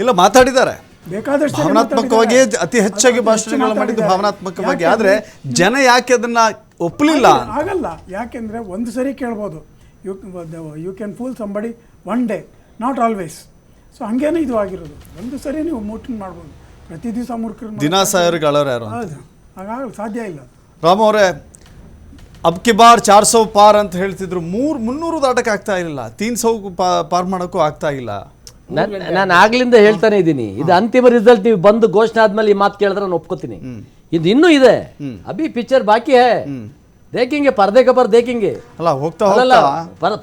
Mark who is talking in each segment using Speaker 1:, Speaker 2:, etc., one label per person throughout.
Speaker 1: ಇಲ್ಲ ಮಾತಾಡಿದ್ದಾರೆ,
Speaker 2: ಬೇಕಾದಷ್ಟು
Speaker 1: ಭಾವನಾತ್ಮಕವಾಗಿ ಅತಿ ಹೆಚ್ಚಾಗಿ ಭಾಷಣಗಳು ಮಾಡಿದ್ದು ಭಾವನಾತ್ಮಕವಾಗಿ. ಆದರೆ ಜನ ಯಾಕೆ ಅದನ್ನ ಒಪ್ಪಲಿಲ್ಲ?
Speaker 2: ಆಗಲ್ಲ, ಯಾಕೆಂದರೆ ಒಂದು ಸರಿ ಕೇಳ್ಬೋದು, you can fool somebody one day, not always. So ಹಂಗೇನೆ ಇದು ಆಗಿರೋದು, ಒಂದು ಸರಿ ನೀವು ಮೂಟನ್ ಮಾಡ್ಬೋದು, ಪ್ರತಿ ದಿವಸ ಮೂರ್ಖರು
Speaker 1: ದಿನ ಸಾವಿರಗಳವ್ರು ಯಾರು?
Speaker 2: ಹೌದು, ಹಾಗಾಗಲ್ಲ, ಸಾಧ್ಯ ಇಲ್ಲ.
Speaker 1: ರಾಮ್ ಅವರೇ, ಅಬ್ ಕಿ ಬಾರ್ 400 ಪಾರ್ ಅಂತ ಹೇಳ್ತಿದ್ರು, 300 ದಾಟಕ್ಕೆ ಆಗ್ತಾ ಇಲ್ಲ, 300 ಪಾರ್ ಮಾಡೋಕ್ಕೂ ಆಗ್ತಾ ಇಲ್ಲ.
Speaker 3: ನಾನು ಆಗ್ಲಿಂದ ಹೇಳ್ತಾನೆ ಇದ್ದೀನಿ, ಇದು ಅಂತಿಮ ರಿಸಲ್ಟ್. ನೀವು ಬಂದು ಘೋಷಣೆ ಆದ್ಮೇಲೆ ಈ ಮಾತು ಕೇಳಿದ್ರೆ ನಾನು ಒಪ್ಕೋತೀನಿ. ಇದು ಇನ್ನೂ ಇದೆ, ಅಭಿ ಪಿಕ್ಚರ್ ಬಾಕಿ ಹೇ, ದೇಖಿಂಗೆ ಪರ್ದೆ ಕಪರ್ ದೇಖಿಂಗೆ
Speaker 1: ಅಲ್ಲ, ಹೋಗ್ತಾ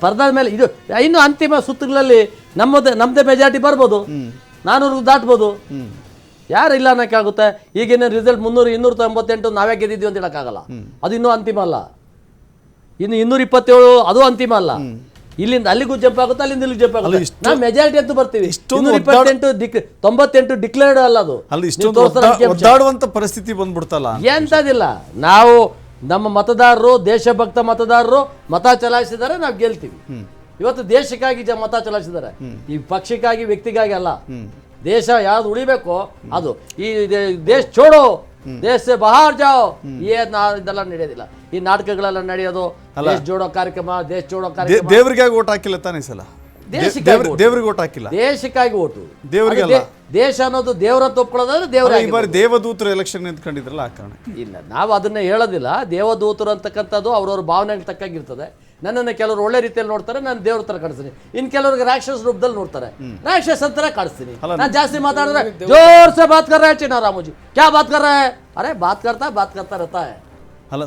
Speaker 3: ಪರ್ದಾದ ಮೇಲೆ ಇದು ಇನ್ನು ಅಂತಿಮ ಸುತ್ತುಗಳಲ್ಲಿ ನಮ್ಮದೇ ಮೆಜಾರಿಟಿ ಬರ್ಬೋದು, 400 ದಾಟ್ಬೋದು. ಯಾರು ಇಲ್ಲ ಅನ್ನೋಕ್ಕಾಗುತ್ತೆ? ಈಗಿನ ರಿಸಲ್ಟ್ 300, 298 ನಾವೇ ಗೆದ್ದಿದ್ವಿ ಅಂತ ಹೇಳಕ್ಕಾಗಲ್ಲ. ಅದು ಇನ್ನೂ ಅಂತಿಮ ಅಲ್ಲ. ಇನ್ನು 227 ಅದು ಅಂತಿಮ ಅಲ್ಲ. ಇಲ್ಲಿಂದ ಅಲ್ಲಿಗೂ ಜಂಪ್ ಆಗುತ್ತೆ, ಅಲ್ಲಿಂದ ಇಲ್ಲಿಗೆ ಜಂಪ್ ಆಗುತ್ತೆ. ನಾವು ಮೆಜಾರಿಟಿ ಅಂತೂ ಬರ್ತೀವಿ. 228 ಡಿಕ್ಲೇರ್ಡ್ ಅಲ್ಲ, ಅದು
Speaker 1: ಒದ್ದಾಡುವಂತ ಪರಿಸ್ಥಿತಿ ಬಂದ್ಬಿಡ್ತಲ್ಲ.
Speaker 3: ಎಂತದಿಲ್ಲ, ನಾವು ನಮ್ಮ ಮತದಾರರು, ದೇಶಭಕ್ತ ಮತದಾರರು ಮತ ಚಲಾಯಿಸಿದರೆ ನಾವು ಗೆಲ್ತೀವಿ. ಇವತ್ತು ದೇಶಕ್ಕಾಗಿ ಮತ ಚಲಾಯಿಸಿದ್ದಾರೆ, ಈ ಪಕ್ಷಕ್ಕಾಗಿ ವ್ಯಕ್ತಿಗಾಗಿ ಅಲ್ಲ. ದೇಶ ಯಾವ್ದು ಉಳಿಬೇಕು ಅದು. ಈ ದೇಶ ಚೋಡೋ, ದೇಶ ಬಹಾರ್ ಜಾವ್, ಇದೆಲ್ಲ ನಡೆಯೋದಿಲ್ಲ. ಈ ನಾಟಕಗಳೆಲ್ಲ ನಡೆಯೋದು, ದೇಶ ಜೋಡೋ ಕಾರ್ಯಕ್ರಮ, ದೇಶ ಜೋಡೋ ಕಾರ್ಯಕ್ರಮ.
Speaker 1: ದೇವರಿಗೆ ಓಟ್ ಹಾಕಿಲ್ಲ ತಾನೇ ಸಲ? ದೇವರಿಗೆ ಓಟ್ ಹಾಕಿಲ್ಲ,
Speaker 3: ದೇಶಕ್ಕಾಗಿ ಓಟು.
Speaker 1: ದೇವರಿಗೆ
Speaker 3: ದೇಶ ಅನ್ನೋದು ದೇವರಂತ ಒಪ್ಕೊಳ್ಳೋದಾದ್ರೆ ದೇವರ.
Speaker 1: ಈ ಬಾರಿ ದೇವದೂತರು ಎಲೆಕ್ಷನ್ ನಿಂತ್ಕೊಂಡಿದ್ರಲ್ಲ, ಆ ಕಾರಣ
Speaker 3: ಇಲ್ಲ, ನಾವು ಅದನ್ನ ಹೇಳೋದಿಲ್ಲ. ದೇವದೂತರು ಅಂತಕ್ಕಂಥದ್ದು ಅವ್ರವ್ರ ಭಾವನೆಗೆ ತಕ್ಕಾಗಿರ್ತದೆ. ನನ್ನನ್ನು ಕೆಲವರು ಒಳ್ಳೆ ರೀತಿಯಲ್ಲಿ ನೋಡ್ತಾರೆ, ನಾನು ದೇವ್ರ ತರ ಕಾಣಿಸ್ತೀನಿ. ಇನ್ ಕೆಲವ್ರಿಗೆ ರಾಕ್ಷಸ ರೂಪದಲ್ಲಿ ನೋಡ್ತಾರೆ, ರಾಕ್ಷಸ ಅಂತರ ಕಾಣಿಸ್ತೀನಿ. ನಾನು ಜಾಸ್ತಿ ಮಾತಾಡಿದ್ರೆ ಜೋರ್ ಸೆ ಬಾತ್ ಕರ್ ರಹೆ ಚೀನಾ ರಾಮೋಜಿ, ಕ್ಯಾ ಬಾತ್ ಕರ್ ರಹೆ? ಅರೆ ಬಾತ್ ಕರ್ತಾ रहता है.
Speaker 1: ಅಲ್ಲ,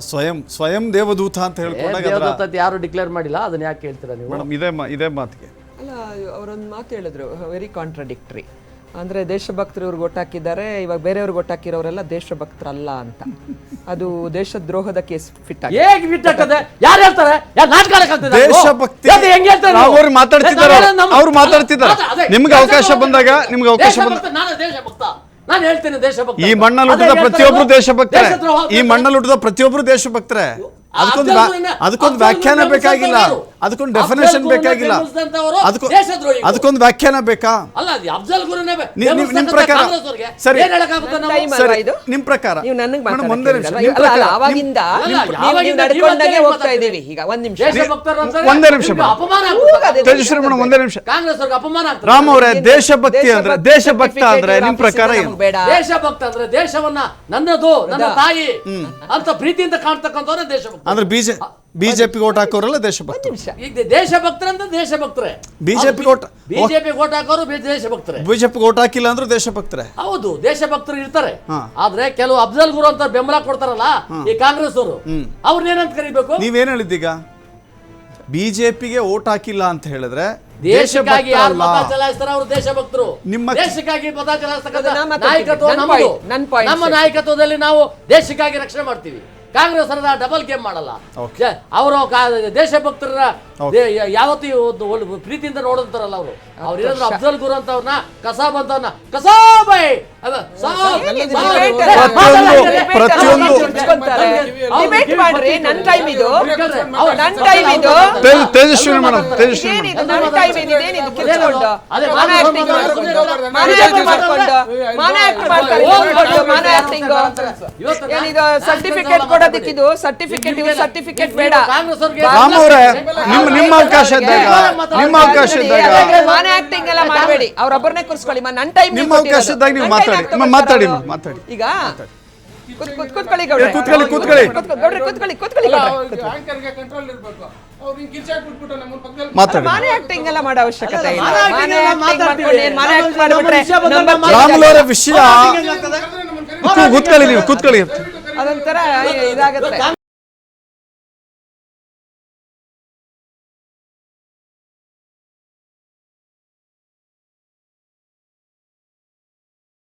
Speaker 1: ಸ್ವಯಂ ದೇವದೂತ ಅಂತ ಹೇಳ್ಕೊಂಡಾಗ
Speaker 3: ದೇವದೂತ ಅಂತ ಯಾರು ಡಿಕ್ಲೇರ್ ಮಾಡಿಲ್ಲ, ಅದನ್ನ ಯಾಕೆ ಹೇಳ್ತೀರಾ ನೀವು?
Speaker 1: ಮೇಡಮ್, ಇದೇ ಮಾತಿಗೆ
Speaker 4: ಅಲ್ಲ, ಅವರೊಂದು ಮಾತು ಹೇಳಿದ್ರು, ವೆರಿ ಕಾಂಟ್ರಡಿಕ್ಟರಿ. ಅಂದರೆ ದೇಶಭಕ್ತರು ಇವ್ರಿಗೆ ಒಟ್ಟಾಕಿದ್ದಾರೆ, ಇವಾಗ ಬೇರೆಯವ್ರಿಗೆ ಒಟ್ಟಾಕಿರೋರೆಲ್ಲ ದೇಶಭಕ್ತರಲ್ಲ ಅಂತ. ಅದು ದೇಶದ್ರೋಹದ ಕೇಸ್ ಫಿಟ್ ಆಗಿ
Speaker 3: ಹೇಗೆ ಫಿಟ್ ಆಗ್ತದೆ? ಯಾರು ಹೇಳ್ತಾರೆ? ಯಾರು ನಾಟಕ ಆಡ್ತಿದ್ದಾರೆ?
Speaker 1: ದೇಶಭಕ್ತಿ ಅವ್ರು ಮಾತಾಡ್ತಿದ್ದಾರೆ. ನಿಮ್ಗೆ ಅವಕಾಶ ಬಂದಾಗ
Speaker 3: ನಾನು ದೇಶಭಕ್ತ, ನಾನು ಹೇಳ್ತೇನೆ ದೇಶಭಕ್ತ.
Speaker 1: ಈ ಮಣ್ಣಲ್ಲಿ ಹುಟ್ಟಿದ ಪ್ರತಿಯೊಬ್ರು ದೇಶಭಕ್ತರೇ, ಈ ಮಣ್ಣಲ್ಲಿ ಹುಟ್ಟಿದ ಪ್ರತಿಯೊಬ್ರು ದೇಶಭಕ್ತರೇ. ಅದಕ್ಕೊಂದು ವ್ಯಾಖ್ಯಾನ ಬೇಕಾಗಿಲ್ಲ, ಅದಕ್ಕೊಂದು ಡೆಫಿನೇಷನ್ ಬೇಕಾಗಿಲ್ಲ, ಅದಕ್ಕೊಂದು ವ್ಯಾಖ್ಯಾನ ಬೇಕಾ?
Speaker 3: ಅಲ್ಲ, ಅಫ್ಜಲ್ ಗುರುನೇ
Speaker 1: ನಿಮ್ ಪ್ರಕಾರ ಸರಿ, ನಿಮ್ ಪ್ರಕಾರ
Speaker 4: ಒಂದೇ ನಿಮಿಷ
Speaker 1: ತೇಜಸ್ವಿ ಮೇಡಮ್, ಒಂದೇ ನಿಮಿಷ.
Speaker 3: ಕಾಂಗ್ರೆಸ್ ಅಪಮಾನ ಆಗ್ತದೆ.
Speaker 1: ರಾಮ್ ಅವರೇ, ದೇಶಭಕ್ತಿ ಅಂದ್ರೆ, ದೇಶಭಕ್ತ ಅಂದ್ರೆ ನಿಮ್ ಪ್ರಕಾರ ಏನು?
Speaker 3: ದೇಶಭಕ್ತ ಅಂದ್ರೆ ದೇಶವನ್ನ ನನ್ನದು, ನನ್ನ ತಾಯಿ ಅಂತ ಪ್ರೀತಿಯಿಂದ ಕಾಣ್ತಕ್ಕಂಥವ್ರೆ ದೇಶಭಕ್ತ.
Speaker 1: ಅಂದ್ರೆ ಬಿಜೆಪಿ ಓಟ್ ಹಾಕೋರೆಲ್ಲ ದೇಶಭಕ್ತರು.
Speaker 3: ಈಗ ದೇಶಭಕ್ತರಂತ ದೇಶಭಕ್ತರಲ್ಲ, ಬಿಜೆಪಿ ಓಟ್ ಹಾಕೋರು ದೇಶಭಕ್ತರೇ.
Speaker 1: ಬಿಜೆಪಿ ಓಟ್ ಹಾಕಿಲ್ಲ ಅಂದ್ರೆ ದೇಶಭಕ್ತರೇ.
Speaker 3: ಹೌದು, ದೇಶಭಕ್ತರು ಇರ್ತಾರೆ. ಆದ್ರೆ ಕೆಲವು ಅಫ್ಜಲ್ ಗುರು ಅಂತ ಬೆಂಬಲ ಕೊಡ್ತಾರಲ್ಲ ಈ ಕಾಂಗ್ರೆಸ್ ಅವರು, ಅವ್ರನ್ನೇನಂತ ಕರಿಬೇಕು?
Speaker 1: ನೀವೇನ್ ಹೇಳಿದ್ದೀಗ? ಬಿಜೆಪಿಗೆ ಓಟ್ ಹಾಕಿಲ್ಲ ಅಂತ ಹೇಳಿದ್ರೆ
Speaker 3: ದೇಶಕ್ಕಾಗಿ ಯಾರು ಮತ ಚಲಾಯಿಸ್ತಾರ ಅವರು ದೇಶಭಕ್ತರು. ನಿಮ್ಮ ದೇಶಕ್ಕಾಗಿ ಮತ ಚಲಾಯಿಸ್ತಕ್ಕಂಥ ನಾಯಕತ್ವ ನಮ್ಮದು. ನಮ್ಮ ನಾಯಕತ್ವದಲ್ಲಿ ನಾವು ದೇಶಕ್ಕಾಗಿ ರಕ್ಷಣೆ ಮಾಡ್ತೀವಿ. ಕಾಂಗ್ರೆಸ್ ಡಬಲ್ ಗೇಮ್ ಮಾಡಲ್ಲ. ಅವರು ದೇಶಭಕ್ತರ ಯಾವತ್ತೂ ಪ್ರೀತಿಯಿಂದ ನೋಡುತ್ತಾರಲ್ಲ ಅವರು. ಅವ್ರೇನಾದ್ರು ಅಫ್ಜಲ್ ಗುರು ಅಂತವ್ರನ್ನ ಕಸಾಬ್ ಅಂತವ್ರನ್ನ ಕಸಾಬೈ
Speaker 1: ತೇಜಸ್ವಿ ಮೇಡಮ್,
Speaker 4: ಸರ್ಟಿಫಿಕೇಟ್ ಕೊಡೋದಕ್ಕಿದು ಸರ್ಟಿಫಿಕೇಟ್ ಬೇಡ.
Speaker 1: ರಾಮ್ ಅವರೇ, ನಿಮ್ಮ ಅವಕಾಶ ಇದ್ದಾಗ
Speaker 4: ಮಾನ ಆಕ್ಟಿಂಗ್ ಎಲ್ಲ ಮಾಡಬೇಡಿ, ಅವ್ರೊಬ್ಬರನ್ನೇ ಕೂರಿಸ್ಕೊಳ್ಳಿ. ನನ್ನ ಟೈಮ್
Speaker 1: ನಿಮ್ಮ ಅವಕಾಶ ಇದ್ದಾಗ ನೀವು ಮಾತಾಡಿ.
Speaker 4: ಈಗ ಕೂತ್ಕೊಳ್ಳಿ ಮಾನ ಆಕ್ಟಿಂಗ್ ಎಲ್ಲ ಮಾಡೋ ಅವಶ್ಯಕತೆ ಇಲ್ಲ.
Speaker 1: ರಾಮುಲವರ ವಿಷಯ ಕೂತ್ಕೊಳ್ಳಿ, ನೀವು ಕೂತ್ಕೊಳ್ಳಿ.
Speaker 4: ಅದೊಂಥರ ಇದಾಗುತ್ತೆ.